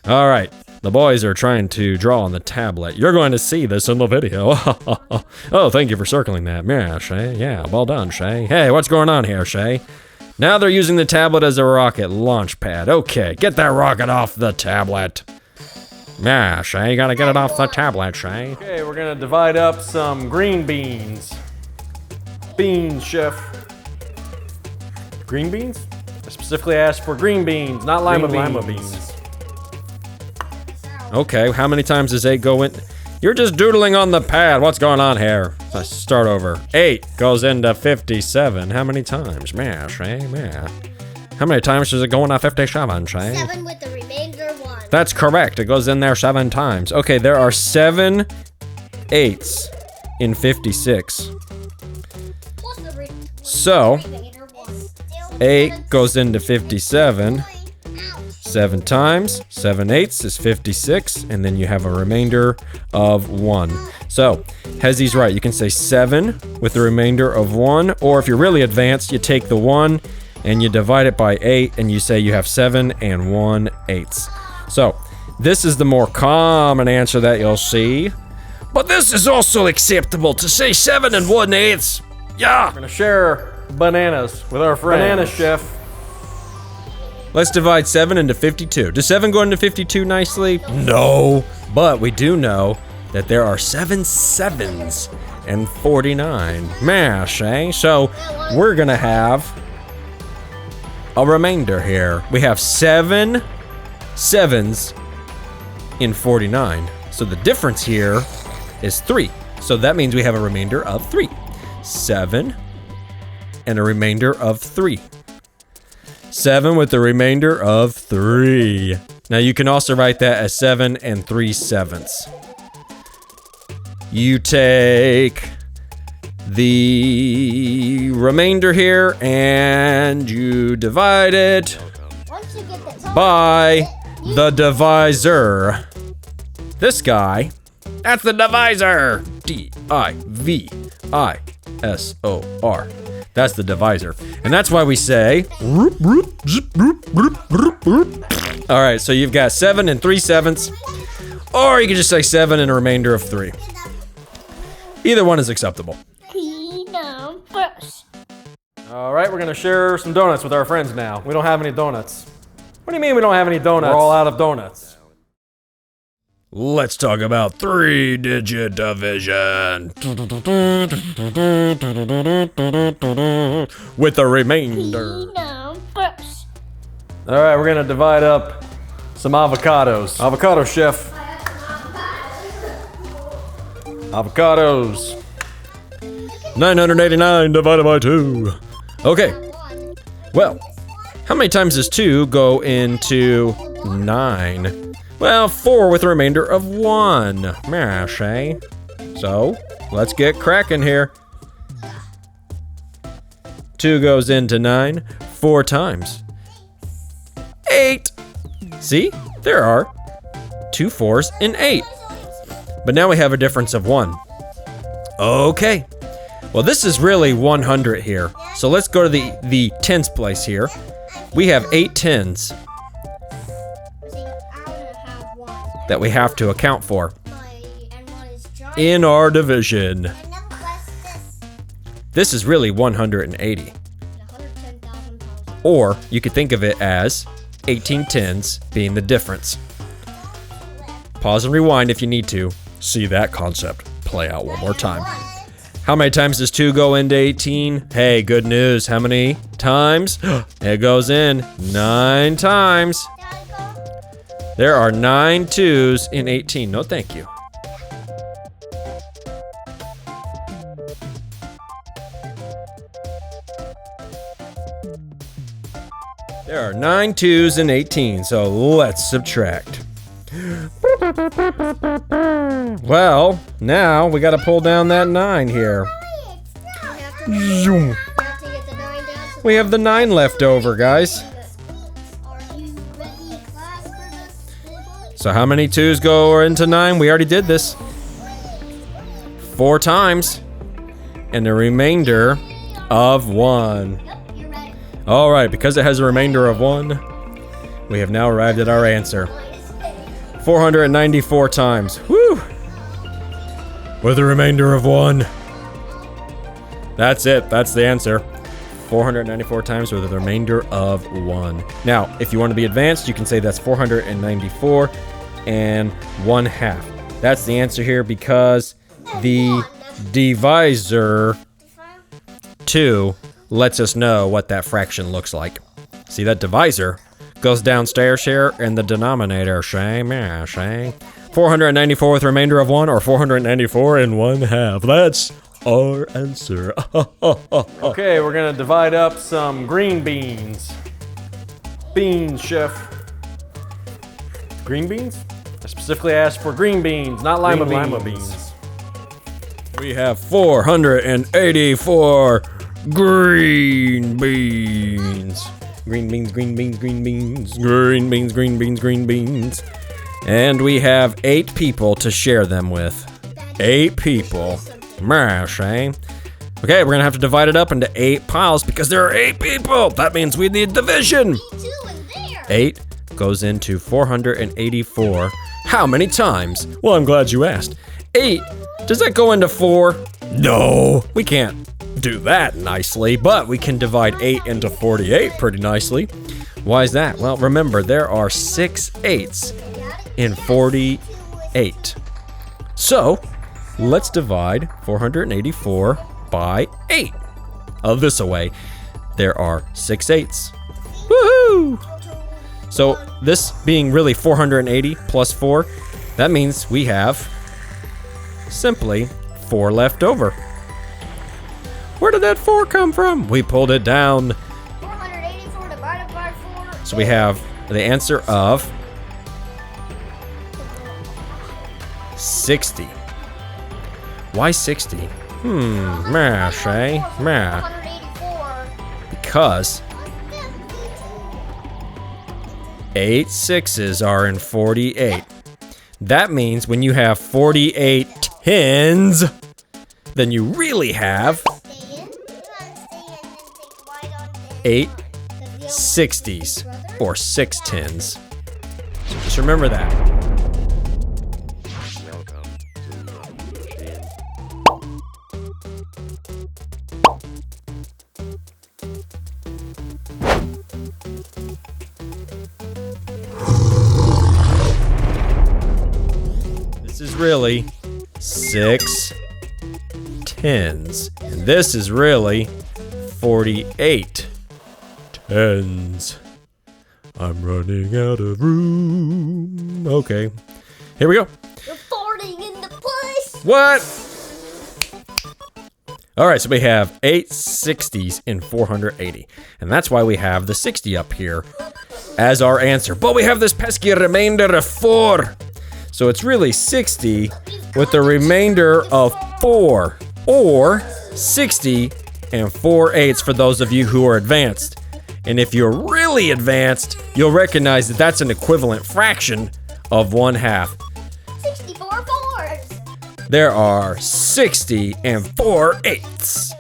All right, the boys are trying to draw on the tablet. You're going to see this in the video. Oh, thank you for circling that. Yeah, Shay. Yeah, well done, Shay. Hey, what's going on here, Shay? Now they're using the tablet as a rocket launch pad. Okay, get that rocket off the tablet. Yeah, Shay, you gotta get it off the tablet, Shay. Okay, we're gonna divide up some green beans. Beans, chef. Green beans? I specifically asked for green beans, not lima beans. Okay, how many times does 8 go in? You're just doodling on the pad. What's going on here? Let's start over. 8 goes into 57. How many times? Yeah, Shay, yeah. How many times does it go into 57, Shay? 7 with the remainder 1. That's correct. It goes in there 7 times. Okay, there are 7 8s in 56. Plus the So, remainder 1. 8 goes into 57 7 times. 7 8s is 56, and then you have a remainder of 1. So, Hezzy's right. You can say 7 with the remainder of 1, or if you're really advanced, you take the 1 and you divide it by 8, and you say you have 7 and 1/8. So, this is the more common answer that you'll see. But this is also acceptable to say 7 and 1/8. Yeah! We're gonna share bananas with our friends. Banana chef. Let's divide 7 into 52. Does 7 go into 52 nicely? No. But we do know that there are 7 7s and 49. Mash, eh? So, we're gonna have a remainder here. We have 7 7s in 49. So the difference here is 3. So that means we have a remainder of 3. 7 and a remainder of 3. 7 with the remainder of 3. Now you can also write that as 7 and 3/7. You take the remainder here and you divide it Once you get the top, by the divisor. This guy, that's the divisor. D-I-V-I-S-O-R. That's the divisor. And that's why we say, all right, so you've got 7 and 3/7, or you can just say 7 and a remainder of 3. Either one is acceptable. Keenumbers. All right, we're gonna share some donuts with our friends now. We don't have any donuts. What do you mean we don't have any donuts? We're all out of donuts. Let's talk about 3-digit division. With the remainder. Keenumbers. All right, we're gonna divide up some avocados. Avocado chef. Avocados. 989 divided by 2. Okay, well, how many times does 2 go into 9? Well, 4 with a remainder of 1. Mash, eh? So, let's get cracking here. 2 goes into 9 4 times. 8. See? There are 2 4s in 8. But now we have a difference of 1. Okay. Well, this is really 100 here. So let's go to the tens place here. We have 8 tens See, I'm gonna have one. that we have to account for And one is giant. in our division. And then what's this? This is really 180. 110,000 pounds. Or you could think of it as 18 tens being the difference. Pause and rewind if you need to see that concept play out one more time. How many times does 2 go into 18? Hey, good news. How many times? It goes in 9 times. There are 9 2s in 18. No, thank you. There are 9 2s in 18, so let's subtract. Well, now we gotta pull down that 9 here. Zoom. We have the 9 left over, guys. Are you ready, class, for this big one? So how many 2s go into 9? We already did this. 4 times. And the remainder of 1. Yep, you're ready. All right, because it has a remainder of 1, we have now arrived at our answer. 494 times. Woo! With a remainder of 1. That's it. That's the answer. 494 times with a remainder of 1. Now, if you want to be advanced, you can say that's 494 and 1/2. That's the answer here because the divisor 2 lets us know what that fraction looks like. See, that divisor goes downstairs here in the denominator. Shame, yeah, shame. 494 with a remainder of 1 or 494 and 1/2. That's our answer. Okay, we're gonna divide up some green beans. Beans, chef. Green beans? I specifically asked for green beans, not lima beans. We have 484 green beans. Green beans, green beans, green beans, green beans, green beans, green beans. And we have 8 people to share them with. 8 people. Mash, eh? Okay, we're gonna have to divide it up into 8 piles because there are 8 people. That means we need division. 8 goes into 484. How many times? Well, I'm glad you asked. 8. Does that go into 4? No, we can't do that nicely, but we can divide 8 into 48 pretty nicely. Why is that? Well, remember, there are 6 8s in 48. So, let's divide 484 by 8. This away, there are 6 8s. Woohoo! So, this being really 480 plus 4, that means we have simply 4 left over. Where did that 4 come from? We pulled it down. 484 divided by 4. So we have the answer of 60. Why 60? Mash, eh? Mash. 184. Because 8 sixes are in 48. That means when you have 48 tens, then you really have 8 60s or 6 tens. So just remember that. This is really 6 tens. And this is really 48 tens. I'm running out of room. Okay. Here we go. You're farting in the place. What? All right, so we have 8 60s in 480. And that's why we have the 60 up here as our answer. But we have this pesky remainder of 4. So it's really 60 with the remainder of 4. Or 60 and 4 eighths for those of you who are advanced. And if you're really advanced, you'll recognize that that's an equivalent fraction of 1/2. 64 fours. There are 60 and 4 eighths.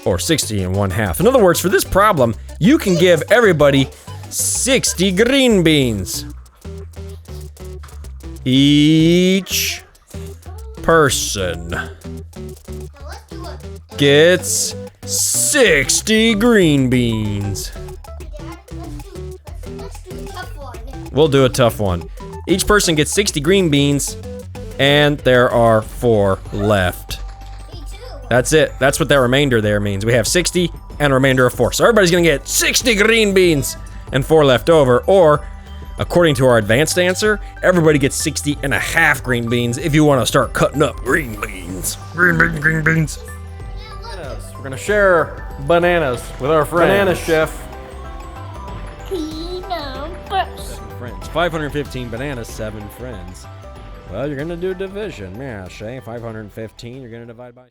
Or 60 and 1/2. In other words, for this problem, you can give everybody 60 green beans. Each person gets 60 green beans. Let's do a tough one. We'll do a tough one. Each person gets 60 green beans, and there are 4 left. Me too. That's it. That's what that remainder there means. We have 60 and a remainder of 4. So everybody's gonna get 60 green beans and 4 left over, or according to our advanced answer, everybody gets 60.5 green beans if you want to start cutting up green beans. Green beans. We're gonna share bananas with our friends. Banana chef. Keenumbers. Friends. 515 bananas, 7 friends. Well, you're gonna do division. Yeah, Shay. 515, you're gonna divide by